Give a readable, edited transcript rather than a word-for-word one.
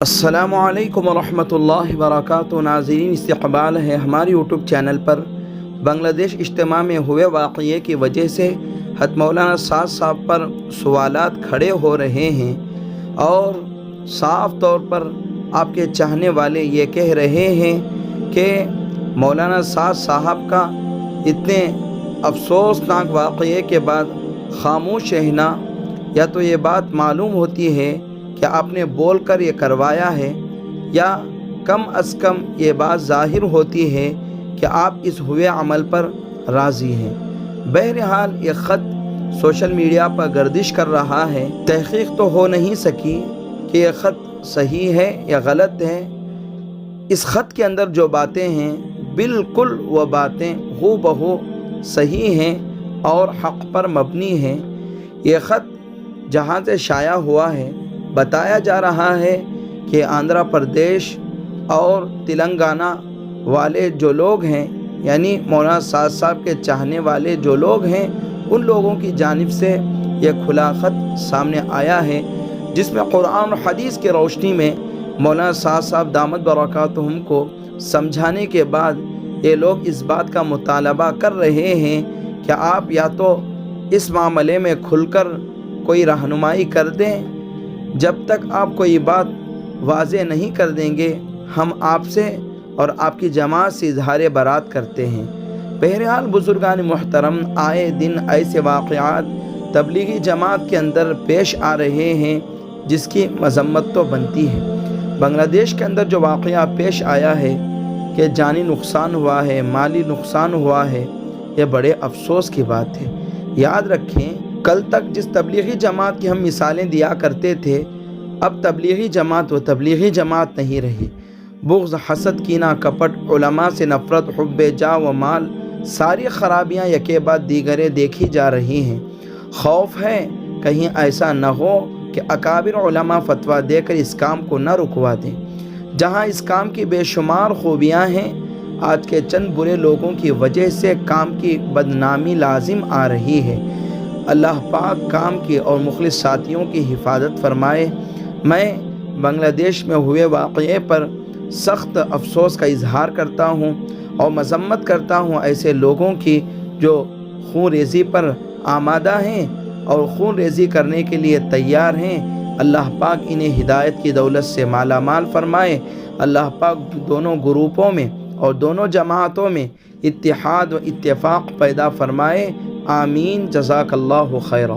السلام علیکم ورحمۃ اللہ وبرکاتہ۔ ناظرین، استقبال ہے ہماری یوٹیوب چینل پر بنگلہ دیش اجتماع میں ہوئے واقعے کی وجہ سے حضرت مولانا سعد صاحب پر سوالات کھڑے ہو رہے ہیں اور صاف طور پر آپ کے چاہنے والے یہ کہہ رہے ہیں کہ مولانا سعد صاحب کا اتنے افسوسناک واقعے کے بعد خاموش رہنا، یا تو یہ بات معلوم ہوتی ہے کہ آپ نے بول کر یہ کروایا ہے، یا کم از کم یہ بات ظاہر ہوتی ہے کہ آپ اس ہوئے عمل پر راضی ہیں۔ بہرحال یہ خط سوشل میڈیا پر گردش کر رہا ہے۔ تحقیق تو ہو نہیں سکی کہ یہ خط صحیح ہے یا غلط ہے۔ اس خط کے اندر جو باتیں ہیں بالکل وہ باتیں ہو بہو صحیح ہیں اور حق پر مبنی ہیں۔ یہ خط جہاں سے شائع ہوا ہے، بتایا جا رہا ہے کہ آندھرا پردیش اور تلنگانہ والے جو لوگ ہیں، یعنی مولانا سعد صاحب کے چاہنے والے جو لوگ ہیں، ان لوگوں کی جانب سے یہ کھلا خط سامنے آیا ہے، جس میں قرآن و حدیث کی روشنی میں مولانا سعد صاحب دامت برکاتہم کو سمجھانے کے بعد یہ لوگ اس بات کا مطالبہ کر رہے ہیں کہ آپ یا تو اس معاملے میں کھل کر کوئی رہنمائی کر دیں۔ جب تک آپ کوئی بات واضح نہیں کر دیں گے، ہم آپ سے اور آپ کی جماعت سے اظہار برات کرتے ہیں۔ بہرحال بزرگان محترم، آئے دن ایسے واقعات تبلیغی جماعت کے اندر پیش آ رہے ہیں جس کی مذمت تو بنتی ہے۔ بنگلہ دیش کے اندر جو واقعہ پیش آیا ہے کہ جانی نقصان ہوا ہے، مالی نقصان ہوا ہے، یہ بڑے افسوس کی بات ہے۔ یاد رکھیں، کل تک جس تبلیغی جماعت کی ہم مثالیں دیا کرتے تھے، اب تبلیغی جماعت وہ تبلیغی جماعت نہیں رہی۔ بغض، حسد، کینہ، کپٹ، علماء سے نفرت، حب جاہ و مال، ساری خرابیاں یکے بعد دیگرے دیکھی جا رہی ہیں۔ خوف ہے کہیں ایسا نہ ہو کہ اکابر علماء فتویٰ دے کر اس کام کو نہ رکوا دیں۔ جہاں اس کام کی بے شمار خوبیاں ہیں، آج کے چند برے لوگوں کی وجہ سے کام کی بدنامی لازم آ رہی ہے۔ اللہ پاک کام کی اور مخلص ساتھیوں کی حفاظت فرمائے۔ میں بنگلہ دیش میں ہوئے واقعے پر سخت افسوس کا اظہار کرتا ہوں اور مذمت کرتا ہوں ایسے لوگوں کی جو خون ریزی پر آمادہ ہیں اور خون ریزی کرنے کے لیے تیار ہیں۔ اللہ پاک انہیں ہدایت کی دولت سے مالا مال فرمائے۔ اللہ پاک دونوں گروپوں میں اور دونوں جماعتوں میں اتحاد و اتفاق پیدا فرمائے۔ آمین۔ جزاک اللہ خیرہ۔